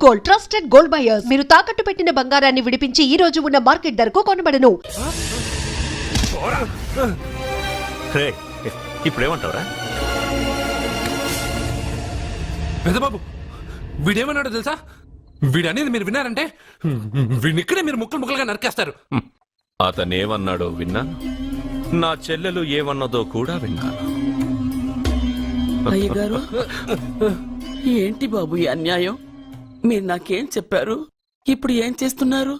Gold, trusted gold buyers. మీరు తాకట్టు పెట్టిన బంగారాన్ని విడిపించి ఈ రోజు ఉన్న మార్కెట్ ధరకు కొనబడను. ఇప్పుడేమంటావురా? పెద్దబాబు, వీడేమన్నాడో తెలుసా? వీడనేది మీరు విన్నారంటే వీడిని ఇక్కడే మీరు ముక్కలు ముక్కలుగా నరికేస్తారు. అతనేమన్నాడో విన్నా, నా చెల్లెలు ఏమన్నదో కూడా విన్నాను. అయ్యగారు, ఏంటి బాబు ఈ అన్యాయం? మీరు నాకేం చెప్పారు? ఇప్పుడు ఏం చేస్తున్నారు?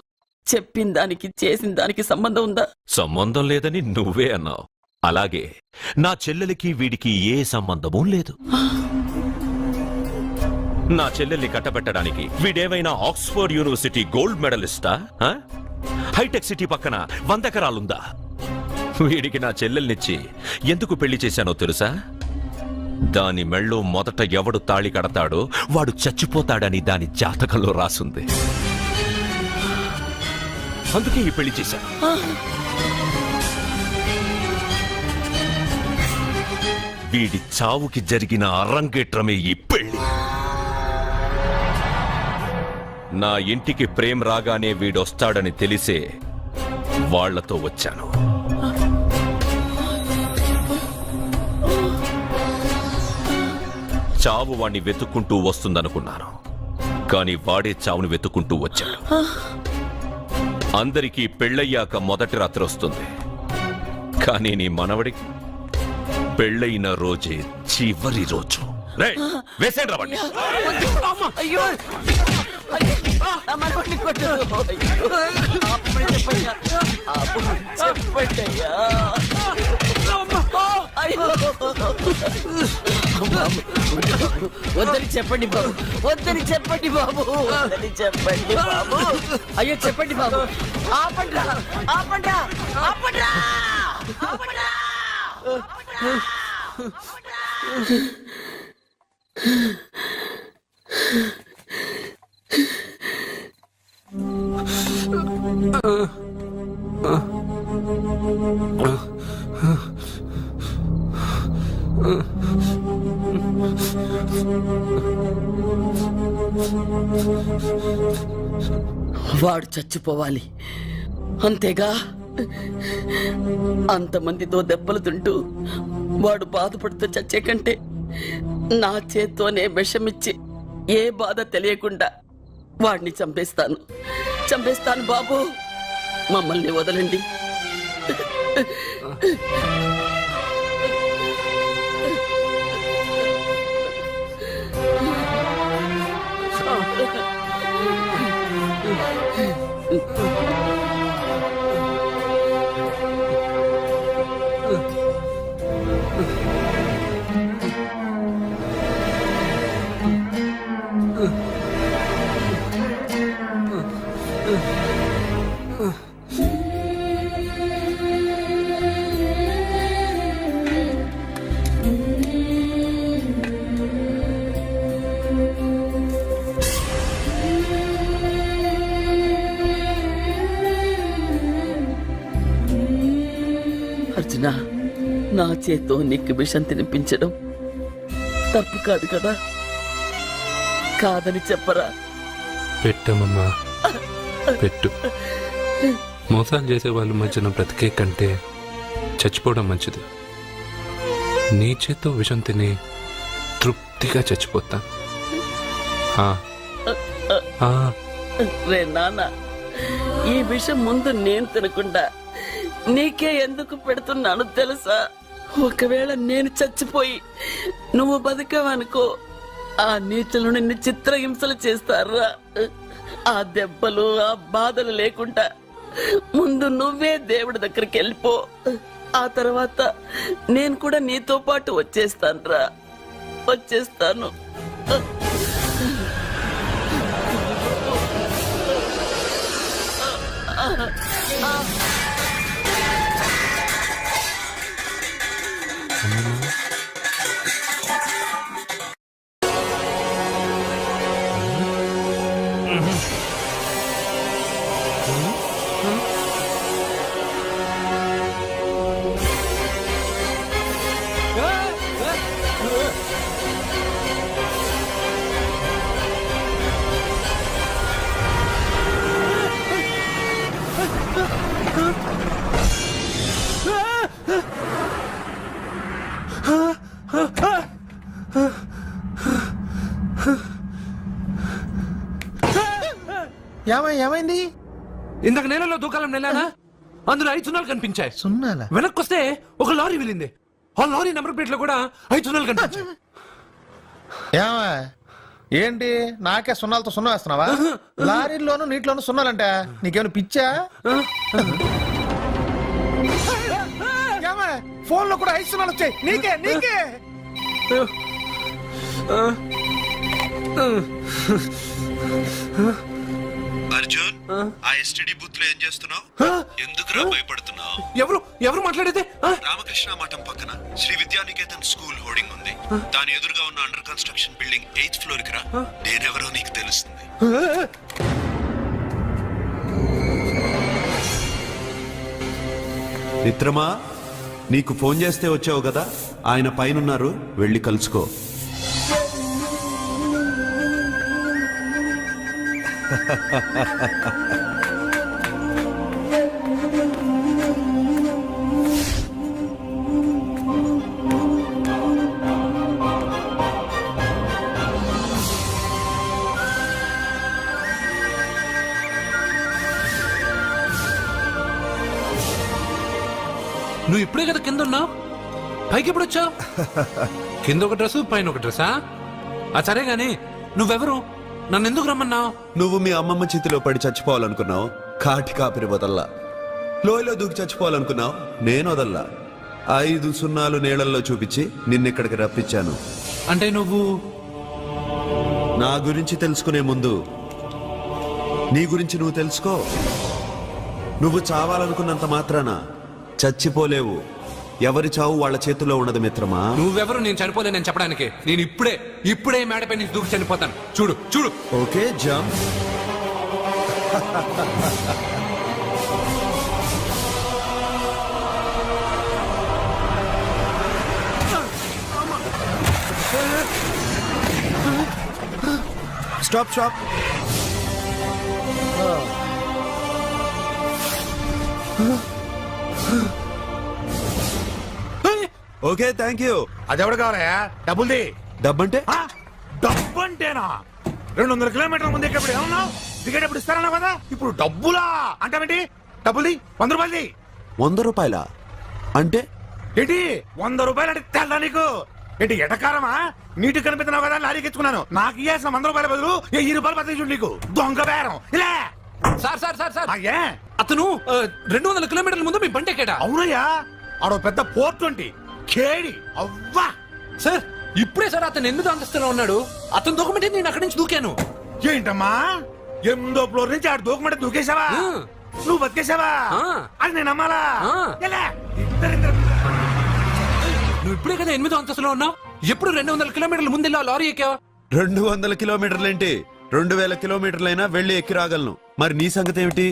చెప్పిన దానికి చేసిన దానికి సంబంధం ఉందా? సంబంధం లేదని నువ్వే అన్నావు. అలాగే నా చెల్లెలికి వీడికి ఏ సంబంధమూ లేదు. నా చెల్లెల్ని కట్టబెట్టడానికి వీడేమైనా ఆక్స్ఫర్డ్ యూనివర్సిటీ గోల్డ్ మెడలిస్టా? హైటెక్ సిటీ పక్కన 100 ఎకరాలుందా? వీడికి నా చెల్లెల్నిచ్చి ఎందుకు పెళ్లి చేశానో తెలుసా? దాని మెళ్ళో మొదట ఎవడు తాళి కడతాడో వాడు చచ్చిపోతాడని దాని జాతకంలో రాసుంది. అందుకే ఈ పెళ్లి చేశాను. వీడి చావుకి జరిగిన అరంగేట్రమే ఈ పెళ్లి. నా ఇంటికి ప్రేమ్ రాగానే వీడొస్తాడని తెలిసే వాళ్లతో వచ్చాను. చావు వాణ్ణి వెతుక్కుంటూ వస్తుందనుకున్నాను, కాని వాడే చావుని వెతుక్కుంటూ వచ్చాడు. అందరికీ పెళ్ళయ్యాక మొదటి రాత్రి వస్తుంది, కానీ నీ మనవడికి పెళ్ళైన రోజే చివరి రోజు. వేసేయండి రా వాణ్ణి. అయ్యో, నా మనవడిని కొట్టు. చెప్పండయ్యా. వద్దని చెప్పండి బాబు, వద్దని చెప్పండి బాబు, వద్దని చెప్పండి బాబు. అయ్యో చెప్పండి బాబు. ఆపండ్రా, ఆపండ్రా, ఆపండ్రా, ఆపండ్రా. వాడు చచ్చిపోవాలి, అంతేగా? అంతమందితో దెబ్బలు తింటూ వాడు బాధపడుతూ చచ్చే కంటే నా చేత్తోనే విషమిచ్చి ఏ బాధ తెలియకుండా వాడిని చంపేస్తాను, చంపేస్తాను బాబు. మమ్మల్ని వదలండి. అర్జున, నా చేత్తో నీకు విషం తినిపించడం తప్పు కాదు కదా? కాదని చెప్పరా? పెట్టమ్మా, పెట్టు. మోసాలు చేసే వాళ్ళ మధ్యన బ్రతికే కంటే చచ్చిపోవడం మంచిది. నీ చేత్తో విషం తిని తృప్తిగా చచ్చిపోతా. రే నాన్న, ఈ విషయం ముందు నేను తినకుండా నీకే ఎందుకు పెడుతున్నాను తెలుసా? ఒకవేళ నేను చచ్చిపోయి నువ్వు బతికావనుకో, ఆ నీచులు నిన్ను చిత్రహింసలు చేస్తారా? ఆ దెబ్బలు, ఆ బాధలు లేకుండా ముందు నువ్వే దేవుడి దగ్గరికి వెళ్ళిపో. ఆ తర్వాత నేను కూడా నీతో పాటు వచ్చేస్తాను. వచ్చేస్తాను. ఏమైంది? ఇందాక నేలలో దూకాలం నెలానా అందులో 5 సున్నాలు కనిపించాయి. సున్నాలా? వెనక్కి వస్తే ఒక లారీ వెళ్ళింది. ఆ లారీ నెంబర్ ప్లేట్ లో కూడా 5 సున్నాలు కనిపించాయి. ఏమా ఏంటి నాకే సున్నాలతో సున్నా వేస్తున్నావా? లారీల్లోనూ నీటిలోనూ సున్నాలంట నీకేమైనా పిచ్చా? ఫోన్ లో కూడా 5 సున్నాలు వచ్చాయి నీకే నీకే. అర్జున్ ఆ ఎస్టీడీ బూత్ లో ఏం చేస్తున్నావు? ఎందుకురా భయపడుతున్నావు? ఎవరు మాట్లాడేది? రామకృష్ణ మఠం పక్కన శ్రీ విద్యానికేతన్ స్కూల్ హోర్డింగ్ ఉంది. దాని ఎదురుగా ఉన్న under construction building 8th floor కి రా. నేనెవరో నీకు తెలుస్తుంది. మిత్రమా, నీకు ఫోన్ చేస్తే వచ్చావు కదా, ఆయన పైనున్నారు, వెళ్ళి కలుసుకో. నువ్వు ఇప్పుడే కదా కింద ఉన్నావు, పైకి ఎప్పుడు వచ్చావు? కింద ఒక డ్రెస్ పైన ఒక డ్రెస్సా? సరే గాని నువ్వెవరు? నన్ను ఎందుకు రమ్మన్నావు? నువ్వు మీ అమ్మమ్మ చేతిలో పడి చచ్చిపోవాలనుకున్నావు, కాటి కాపిరి వదల్లా. లోయలో దూకి చచ్చిపోవాలనుకున్నావు, నేను వదల్లా. 5 సున్నాలు నీళ్ళల్లో చూపించి నిన్నిక్కడికి రప్పించాను. అంటే నువ్వు నా గురించి తెలుసుకునే ముందు నీ గురించి నువ్వు తెలుసుకో. నువ్వు చావాలనుకున్నంత మాత్రాన చచ్చిపోలేవు. ఎవరి చావు వాళ్ళ చేతుల్లో ఉండదు మిత్రమా. నువ్వెవరు నేను చనిపోలేనని చెప్పడానికి? నేను ఇప్పుడే మేడపై నుంచి దూకి చనిపోతాను. చూడు. Okay jump. Stop. Okay thank you. అది ఎవడు కావాలయా? డబ్బుల్ది. డబ్బంటే డబ్బు అంటేనా? 200 కిలోమీటర్ల ముందు ఎక్కడ ఏమన్నావు? టికెట్ ఎప్పుడు ఇస్తారన్నావు కదా, ఇప్పుడు డబ్బులా అంటావేంటి? డబ్బుల్ది 100 రూపాయలది. 100 రూపాయలా? అంటే ఏంటి 100 రూపాయలు అంటే తెల్లా నీకు? ఏంటి ఎటకారమా? నీటి కనిపిస్తున్నావు కదా, లారీకి ఎత్తుకున్నాను. నాకు ఇయ్యాల్సిన 100 రూపాయల బదులు 1000 రూపాయలు బదిలీ చూడు నీకు. దొంగ బేరం ఇలా. సార్ అయ్యే అతను 200 కిలోమీటర్ల ముందు మీ బండి ఎక్కాడా? అవునయ్యా, ఆడో పెద్ద పోర్ట్ వంటి కేడి అవ్వా. సార్ ఇప్పుడే సార్ అతను 8వ అంతస్తులో ఉన్నాడు. అతను దూకమంటే నేను అక్కడి నుంచి దూకాను. ఏంటమ్మా 8వ ఫ్లోర్ నుంచి ఆడు దూకమంటే దూకేశావా? నువ్వు బతికేశావా? అది నేను నమ్మాలా? ఎలా? నువ్వు ఇప్పుడే కదా 8వ అంతస్తులో ఉన్నావు. ఎప్పుడు 200 కిలోమీటర్ల ముందు లారీ ఎక్కావా? 200 కిలోమీటర్లేంటి, 2000 కిలోమీటర్లైనా వెళ్ళి ఎక్కి రాగలను. మరి నీ సంగతి ఏమిటి?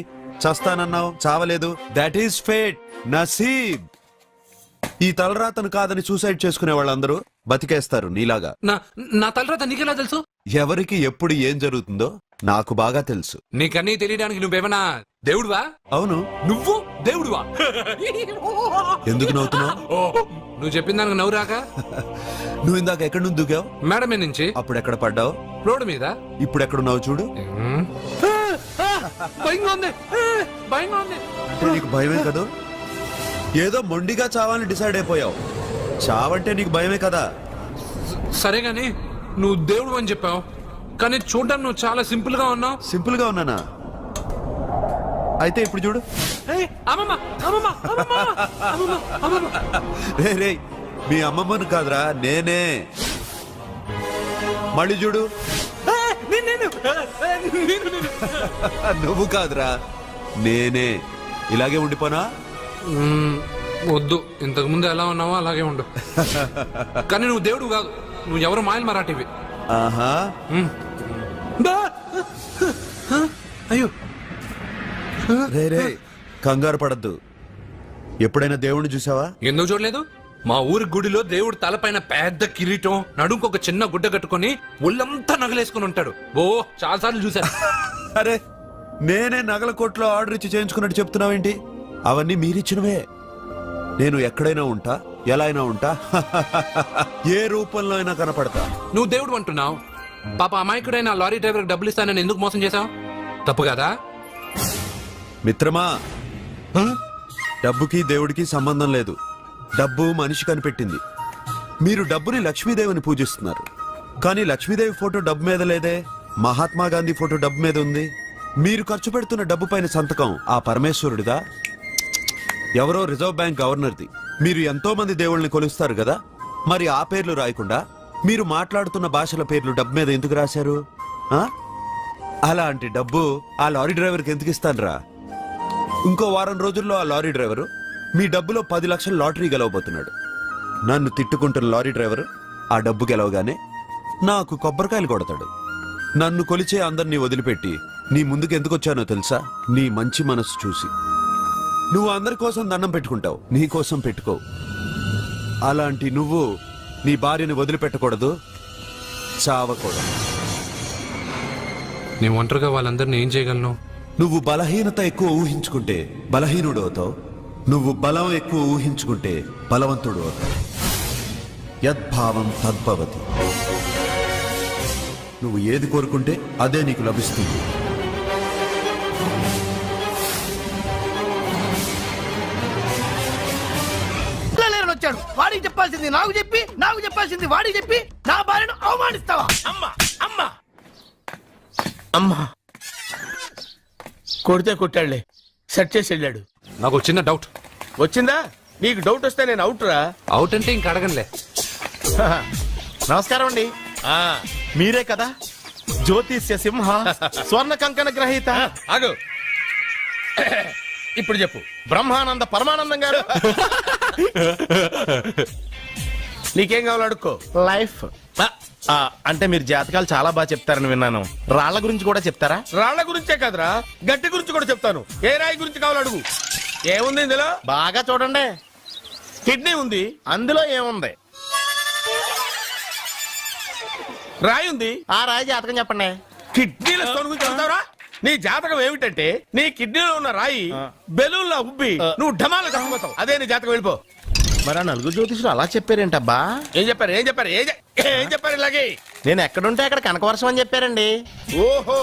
చస్తానన్నావు, చావలేదు. That is fate, నసీబ్. ఈ తలరాతను కాదని సూసైడ్ చేసుకునే వాళ్ళందరూ బతికేస్తారు నీలాగా. నా తలరాత నీకెలా తెలుసు? ఎవరికి ఎప్పుడు ఏం జరుగుతుందో నాకు బాగా తెలుసు. నీకన్నీ తెలియడానికి నువ్వేమన్నా దేవుడువా? అవును. నువ్వు దేవుడువా? ఎందుకు నవ్వుతున్నావు? నువ్వు చెప్పిన దానికి నవ్వు రాక? నువ్వు ఇందాక ఎక్కడి నుంచి దూకావు? మేడమే నుంచి. అప్పుడు ఎక్కడ పడ్డావు? రోడ్డు మీద. ఇప్పుడు ఎక్కడున్నావు చూడు. భయంగా ఉంది. అంటే నీకు భయమే కదా? ఏదో మొండిగా చావాలని డిసైడ్ అయిపోయావు. చావంటే నీకు భయమే కదా? సరే గాని నువ్వు దేవుడు అని చెప్పావు, కానీ చూడడానికి నువ్వు చాలా సింపుల్ గా ఉన్నావు. సింపుల్ గా ఉన్నానా? అయితే ఇప్పుడు చూడు. రే మీ అమ్మమ్మను కాదురా, నేనే. మళ్ళీ చూడు. నువ్వు కాదురా, నేనే. ఇలాగే ఉండిపోనా? వద్దు, ఇంతకు ముందు ఎలా ఉన్నావో అలాగే ఉండు. కానీ నువ్వు దేవుడు కాదు, నువ్వు ఎవరు మాయలు మరాఠీవి. ఆహా. అయ్యో రే కంగారు పడద్దు. ఎప్పుడైనా దేవుణ్ణి చూసావా? ఎందుకు చూడలేదు? మా ఊరి గుడిలో దేవుడు తలపైన పెద్ద కిరీటం, నడుంకు ఒక చిన్న గుడ్డ కట్టుకుని ఒళ్ళంతా నగలేసుకుని ఉంటాడు. ఓ చాలా సార్లు చూశాను. అరే నేనే నగల కొట్లో ఆర్డర్ ఇచ్చి చేయించుకున్నట్టు చెప్తున్నావేంటి? అవన్నీ మీరిచ్చినవే. నేను ఎక్కడైనా ఉంటా, ఎలా అయినా ఉంటా, ఏ రూపంలో అయినా కనపడతా. నువ్వు దేవుడు అంటున్నావు. పాప అమాయకుడైన లారీ డ్రైవర్ డబ్బులు ఇస్తానని ఎందుకు మోసం చేశావు? తప్పు కదా? మిత్రమా, డబ్బుకి దేవుడికి సంబంధం లేదు. డబ్బు మనిషి కనిపెట్టింది. మీరు డబ్బుని లక్ష్మీదేవిని పూజిస్తున్నారు, కానీ లక్ష్మీదేవి ఫోటో డబ్బు మీద లేదే. మహాత్మా గాంధీ ఫోటో డబ్బు మీద ఉంది. మీరు ఖర్చు పెడుతున్న డబ్బు పైన సంతకం ఆ పరమేశ్వరుడిదా, ఎవరో రిజర్వ్ బ్యాంక్ గవర్నర్ది? మీరు ఎంతో మంది దేవుళ్ళని కొలుస్తారు కదా, మరి ఆ పేర్లు రాయకుండా మీరు మాట్లాడుతున్న భాషల పేర్లు డబ్బు మీద ఎందుకు రాశారు? ఆ? అలాంటి డబ్బు ఆ లారీ డ్రైవర్కి ఎందుకు ఇస్తానురా? ఇంకో వారం రోజుల్లో ఆ లారీ డ్రైవరు మీ డబ్బులో 10 లక్షల లాటరీ గెలవబోతున్నాడు. నన్ను తిట్టుకుంటున్న లారీ డ్రైవరు ఆ డబ్బు గెలవగానే నాకు కొబ్బరికాయలు కొడతాడు. నన్ను కొలిచే అందరినీ వదిలిపెట్టి నీ ముందుకు ఎందుకు వచ్చానో తెలుసా? నీ మంచి మనసు చూసి. నువ్వు అందరి కోసం దండం పెట్టుకుంటావు, నీ కోసం పెట్టుకోవు. అలాంటి నువ్వు నీ భార్యని వదిలిపెట్టకూడదు, చావకూడదు. నీ ఒంటరిగా వాళ్ళందరినీ ఏం చేయగలను? నువ్వు బలహీనత ఎక్కువ ఊహించుకుంటే బలహీనుడు అవుతావు. నువ్వు బలం ఎక్కువ ఊహించుకుంటే బలవంతుడు అవుతావు. యద్భావం తద్భవతి. నువ్వు ఏది కోరుకుంటే అదే నీకు లభిస్తుంది. వచ్చాడు. వాడికి చెప్పాల్సింది నాకు చెప్పి, నాకు చెప్పాల్సింది వాడికి చెప్పి నా భార్యను అవమానిస్తావా? అమ్మా అమ్మా అమ్మా, కొడితే కొట్టాడులే, సెట్ చేసి వెళ్ళాడు. నాకు చిన్న డౌట్. వచ్చిందా? నీకు డౌట్ వస్తే నేను అవుట్ రా. అవుట్ అంటే ఇంక అడగనులే. నమస్కారం అండి. మీరే కదా జ్యోతిష్య సింహ స్వర్ణ కంకణ గ్రహీత? ఆగు. ఇప్పుడు చెప్పు. బ్రహ్మానంద పరమానందం గారు. నీకేం కావాలో అడుక్కో. లైఫ్ అంటే మీరు జాతకాలు చాలా బాగా చెప్తారని విన్నాను. రాళ్ల గురించి కూడా చెప్తారా? రాళ్ల గురించే కదరా, గట్టి గురించి కూడా చెప్తాను. ఏ రాయి గురించి కావాలో అడుగు. ఏముంది ఇందులో? బాగా చూడండి. కిడ్నీ ఉంది, అందులో ఏముంది? రాయి ఉంది. ఆ రాయి జాతకం చెప్పండి. కిడ్నీల స్టోన్ గురించి చెప్తావురా? నీ జాతకం ఏమిటంటే నీ కిడ్నీలో ఉన్న రాయి బెలూన్లా ఉబ్బి నువ్వు ఢమాల చచ్చిపోతావు. అదే నీ జాతకం. వెళ్ళిపో. మరి ఆ నలుగురు జ్యోతిషులు అలా చెప్పారేంటబ్బా? ఏం చెప్పారు? ఏం చెప్పారు? ఏం చెప్పారు? ఇలాగే నేను ఎక్కడుంటే అక్కడ కనకవర్షం అని చెప్పారండి. ఓహో,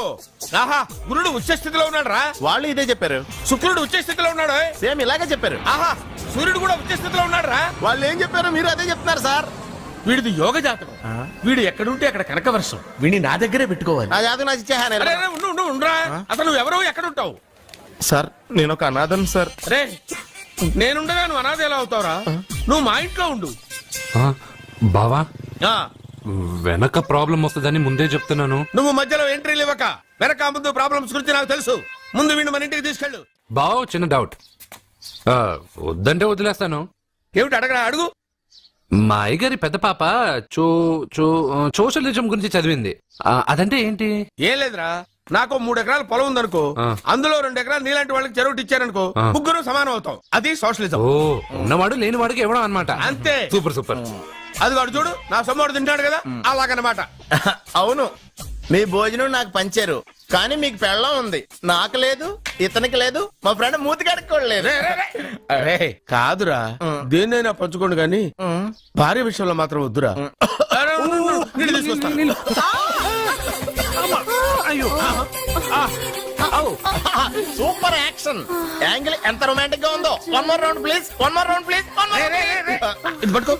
ఆహా. గురుడు ఉచ్చ స్థితిలో ఉన్నాడు రా. వాళ్ళు ఇదే చెప్పారు. శుక్రుడు ఉచ్చ స్థితిలో ఉన్నాడు. సేమ్ ఇలాగే చెప్పారు. ఆహా, సూర్యుడు కూడా ఉచ్చ స్థితిలో ఉన్నాడు రా. వాళ్ళు ఏం చెప్పారు మీరు అదే చెప్తున్నారు సార్. వీడిది యోగ జాతకం. వీడు ఎక్కడుంటే అక్కడ కనకవర్షం. వీడిని నా దగ్గరే పెట్టుకోవాలి. ఆ జాతకం నాకు ఇచ్చేహాను. అరే, అరే, ఉండురా. అసలు నువ్వు ఎవరో ఎక్కడ ఉంటావు? సార్ నేను ఒక అనాథం సార్. రే, నేనుండగా నువ్వు అనాథ ఎలా అవుతావురా? నువ్వు మా ఇంట్లో ఉండు. ఆ, బావా, ఆ, వెనక ప్రాబ్లం వస్తుందని ముందే చెప్తున్నాను. నువ్వు మధ్యలో ఎంట్రీలు ఇవ్వక. వెనక ముందు ప్రాబ్లమ్స్ గురించి నాకు తెలుసు. ముందు వీడిని మన ఇంటికి తీసుకెళ్ళు. బావా, చిన్న డౌట్. వద్దంటే వదిలేస్తాను. ఏమిటి అడగరా? అడుగు. మా అయ్యగారి పెద్ద పాప సోషలిజం గురించి చదివింది. అదంటే ఏంటి? ఏం లేదురా, నాకు 3 ఎకరాల పొలం ఉందనుకో, అందులో 2 ఎకరాలు నీలాంటి వాళ్ళకి చెరువు ఇచ్చారనుకో, ముగ్గురు సమానం అవుతాం. అది సోషలిజం. ఓ, ఉన్నవాడు లేని వాడికి ఇవ్వడం అనమాట. అంతే. Super super. అది వాడు చూడు, నా సొమ్మడు తింటాడు కదా, అలాగనమాట. అవును, మీ భోజనం నాకు పంచారు, కానీ మీకు పెళ్ళం ఉంది, నాకు లేదు, ఇతనికి లేదు, మా ఫ్రెండ్ మూతి కడుక్కోలేదు. అరే కాదురా, దేన్నైనా పంచుకోండి కానీ భార్య విషయంలో మాత్రం వద్దురా. అరే, ఉండు, నీళ్ళు తీసుకొస్తా. సూపర్ యాక్షన్ యాంగిల్ ఎంత రొమాంటిక్ గా ఉందో. One more round please, one more round please. ఇది పట్టుకో.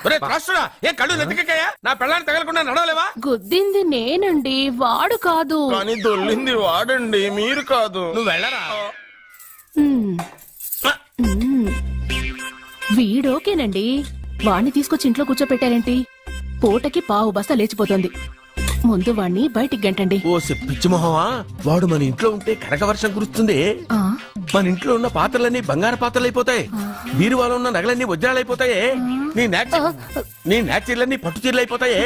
ఒరే త్రాసుడా, ఏ కళ్ళు నెత్తికెక్కాయా? నా పెళ్ళాన్ని తగలకుండా నడవలేవా? గుద్దింది నేనండి, వాడు కాదు. కానీ దొల్లింది వాడండి, మీరు కాదు. నువ్వు వెళ్ళరా. వీడోకేనండి, వాణ్ణి తీసుకొచ్చి ఇంట్లో కూర్చోపెట్టారేంటి? పూటకి పావు బస్తా లేచిపోతుంది. ముందు వాణ్ణి బయటికి గంటండి. ఓ పిచ్చి మొహమా, వాడు మన ఇంట్లో ఉంటే కనక వర్షం కురుస్తుంది. మన ఇంట్లో ఉన్న పాత్రలన్నీ బంగారు పాత్రలు అయిపోతాయి. బీరువాలో ఉన్న నగలన్నీ వజ్రాలు అయిపోతాయి. నీ నాచీర్లన్నీ పట్టు చీరలు అయిపోతాయి.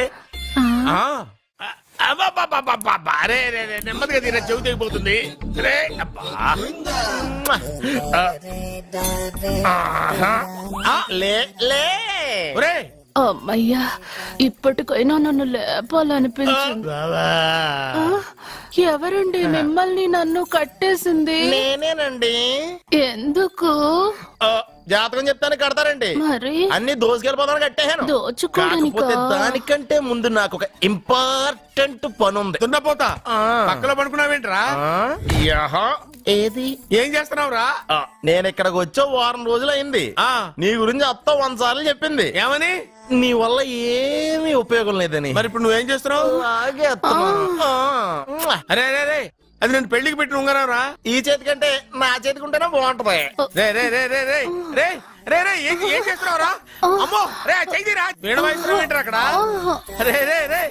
నెమ్మదిగా తీరా, చెవి తెగిపోతుంది. ఒరే అమ్మయ్యా, ఇప్పటికైనా నన్ను లేపాలనిపించింది. ఎవరండి మిమ్మల్ని నన్ను కట్టేసింది? నేనేనండి. ఎందుకు? జాతకం చెప్తాను కడతారండి మరి అన్ని దోసుకెళ్ళిపోతాను కట్టేహాను దోచుకోడానికా? కాకపోతే దానికంటే ముందు నాకు ఒక ఇంపార్టెంట్ పని ఉంది. దున్నపోతా ఆ. పక్కలో పడుకున్నావేంట్రా? యహో, ఏది ఏం చేస్తున్నావురా? నేను ఇక్కడికి వచ్చే వారం రోజులు అయింది. ఆ. నీ గురించి అత్త 100 సార్లు చెప్పింది. ఏమని? నీ వల్ల ఏమీ ఉపయోగం లేదని. మరి ఇప్పుడు నువ్వేం చేస్తున్నావు? అలాగే అత్తమాను. ఆ. అరే అరే అరే, అది నేను పెళ్లికి పెట్టిన ఉంగరం రా. ఈ చేతి కంటే నా చేతికి ఉంటేనే బాగుంటది. రే రే రే రే రే రే రే రే ఏం చేస్తున్నావురా? అమ్మో రే చెయ్యిరా, వీణ వాయిస్తున్నావు ఏంట్రా అక్కడ? రే రే రే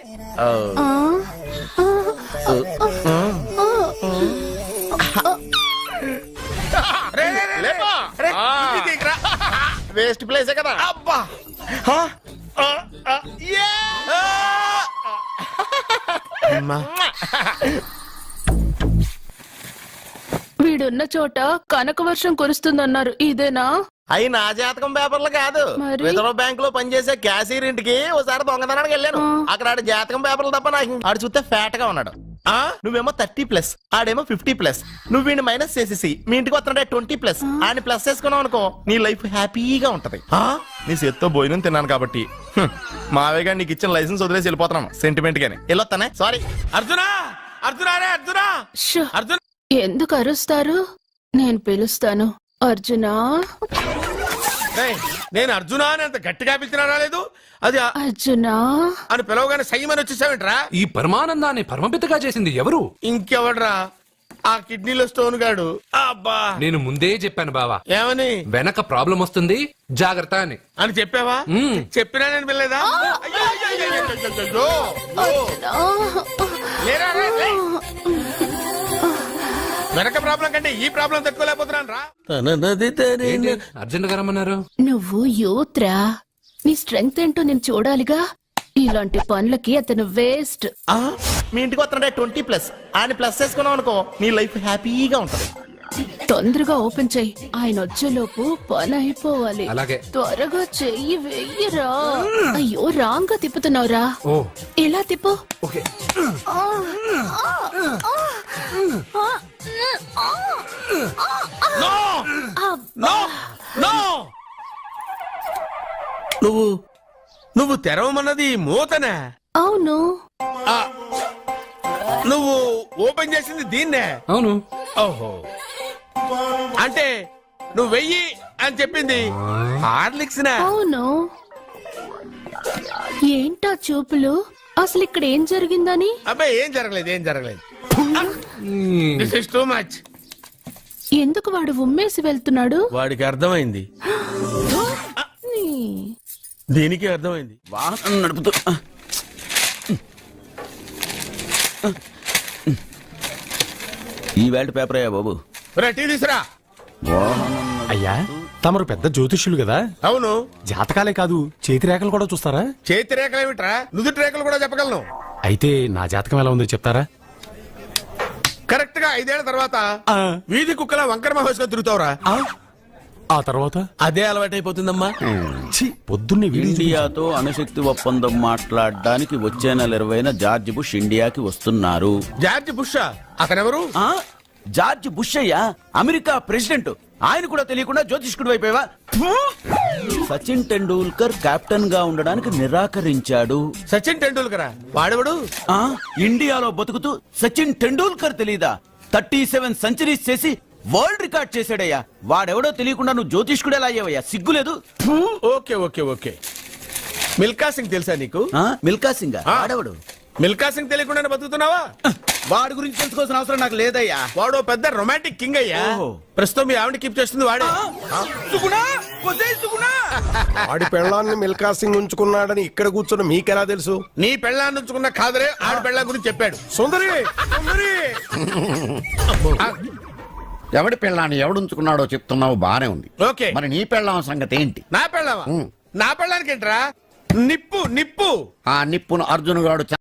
రే రే రే లేపా. రే, ఆ. ఇది తీయకురా. వేస్ట్ ప్లేసే కదా. అబ్బా ఆ. ఆ. ఆ. యే. అమ్మా. వీడున్న చోట కనక వర్షం కురుస్తుందన్నారు ఇదేనా? అయి నా జాతకం పేపర్లు కాదు. మరి? రిజర్వ్ బ్యాంక్ లో పనిచేసే క్యాషియర్ ఇంటికి ఒకసారి దొంగతనానికి వెళ్ళాను. అక్కడ ఆడి జాతకం పేపర్లు తప్ప నాకు ఆడు చూస్తే ఫ్యాట్ గా ఉన్నాడు. ఆ నువ్వేమో 30+, ఆడేమో 50+. నువ్వు వీడిని మైనస్ చేసేసి మీ ఇంటికి వస్తున్నాడే 20+. ఆయన ప్లస్ చేసుకున్నావు అనుకో, నీ లైఫ్ హ్యాపీగా ఉంటది. నీ చేత్తో భోజనం తిన్నాను కాబట్టి మావయ్య గారు నీకు ఇచ్చిన లైసెన్స్ వదిలేసి వెళ్ళిపోతున్నాను సెంటిమెంట్ గాని. వెళ్ళొస్తానే, సారీ. అర్జునా అర్జునా రే అర్జునా షో! అర్జున్ ఎందుకు అరుస్తారు? నేను పిలుస్తాను. అర్జునా, రేయ్, నేను అర్జునా అని అంత గట్టిగా పిలిచినా రాలేదు. అది అర్జునా. అని పిలవగానే సైమని వచ్చేసావేంట్రా? ఈ పరమానందాన్ని పరమపితగా చేసింది ఎవరు? ఇంకెవడ్రా? ఆ కిడ్నీలో స్టోన్ గాడు. అబ్బా, నేను ముందే చెప్పాను బావా, ఏమని? వెనక ప్రాబ్లం వస్తుంది, జాగ్రత్త అని. అని చెప్పావా? మ్మ్. చెప్పినా నేను వెళ్ళలేదా? అయ్యో, అయ్యో, అయ్యో, అయ్యో, అయ్యో, అయ్యో. లేరా, రే, లే. వెనక ప్రాబ్లం కంటే ఈ ప్రాబ్లం తట్టుకోలేకపోతున్నాను రా. ఏంటి అర్జెంట్ గా రమ్మన్నారు? నువ్వు యూత్రా, నీ స్ట్రెంగ్త్ ఏంటో నేను చూడాలిగా. ఇలాంటి పనులకి అతను వేస్ట్. మీ ఇంటికి వస్తున్నాడే 20+. ఆయన ప్లస్ చేసుకున్నావు అనుకో, నీ లైఫ్ హ్యాపీగా ఉంటది. తొందరగా ఓపెన్ చెయ్యి, ఆయన వచ్చేలోపు పని అయిపోవాలి. అలాగే. త్వరగా చెయ్యి వెయ్యరా. అయ్యో, రాంగ్ గా తిప్పుతున్నావురా. ఓ ఇలా తిప్పు. ఓకే. నో నో, నువ్వు తెరవమన్నది మూతనే. అవును. ఆ, నువ్వు ఓపెన్ చేసింది దీన్నే. అవును. ఓహో, అంటే నువ్వు వెయ్యి అని చెప్పింది హార్లిక్స్ నా? అవును. ఏంటా చూపులు? అసలు ఇక్కడ ఏం జరిగిందని? అబ్బాయి ఏం జరగలేదు, ఏం జరగలేదు. This is too much. ఎందుకు వాడు ఉమ్మేసి వెళ్తున్నాడు? వాడికి అర్థమైంది, నీ. దీనికి అర్థమైంది. వాహనం నడుపుతూ ఈ వేల్ట్ పేపర్ అయ్యా బాబు. టీ తీసురా. అయ్యా, తమరు పెద్ద జ్యోతిష్యులు కదా, అవును. జాతకాలే కాదు చేతి రేఖలు కూడా చూస్తారా? చేతి రేఖలు ఏమిట్రా, నుదుటి రేఖలు కూడా చెప్పగలను. అయితే నా జాతకం ఎలా ఉందో చెప్తారా? కరెక్ట్ గా 5 ఏళ్ల తర్వాత వీధి కుక్కల వంకర మహోత్సవం తిరుగుతావురా. ఆ తర్వాత అదే అలవాటైపోతుందమ్మా. ఛీ, పొద్దున్నే వీడియో ఇండియాతో అణుశక్తి ఒప్పందం మాట్లాడడానికి వచ్చే నెల 20న జార్జ్ బుష్ ఇండియాకి వస్తున్నారు. జార్జ్ బుషా? అతనెవరు? ఆ? జార్జ్ బుష్ అయ్యా, అమెరికా ప్రెసిడెంట్. ఆయన కూడా తెలియకుండా జ్యోతిష్కుడు వైపోయావా? సచిన్ టెండూల్కర్ కెప్టెన్ గా ఉండడానికి నిరాకరించాడు. సచిన్ టెండూల్కరా? వాడెవడు? ఆ ఇండియాలో బతుకుతూ సచిన్ టెండూల్కర్ తెలీదా? 37 సెంచరీస్ చేసి వరల్డ్ రికార్డ్ చేశాడయ్యా. వాడెవడో తెలియకుండా నువ్వు జ్యోతిష్కుడు ఎలా అయ్యావయ్యా? సిగ్గులేదు? Okay okay okay. Milkha Singh తెలుసా నీకు? మిల్కా సింగ్ ఆ. వాడెవడు? మిల్కా సింగ్ తెలియకుండా బతుకుతున్నావా? వాడి గురించి తెలుసుకోవాల్సిన అవసరం నాకు లేదయ్యా. వాడు పెద్ద రొమాంటిక్ కింగ్ అయ్యా. ఓహో. ప్రస్తుతం మీ ఆవిడ కీప్ చేస్తుంది వాడే. వాడి పెళ్ళాన్ని మిల్కా సింగ్ ఉంచుకున్నాడని ఇక్కడ కూర్చొని మీకెలా తెలుసు? నీ పెళ్ళాన్ని ఉంచుకున్న కాదరే ఆడి పెళ్ళాం గురించి చెప్పాడు. సుందరి, సుందరి. ఎవడి పెళ్ళాన్ని ఎవడుంచుకున్నాడో చెప్తున్నావు, బానే ఉంది. ఓకే, మరి నీ పెళ్ళాం సంగతి ఏంటి? నా పెళ్ళావా? నా పెళ్ళానికి ఏంట్రా? నిప్పు నిప్పు. ఆ నిప్పును అర్జున్ గాడు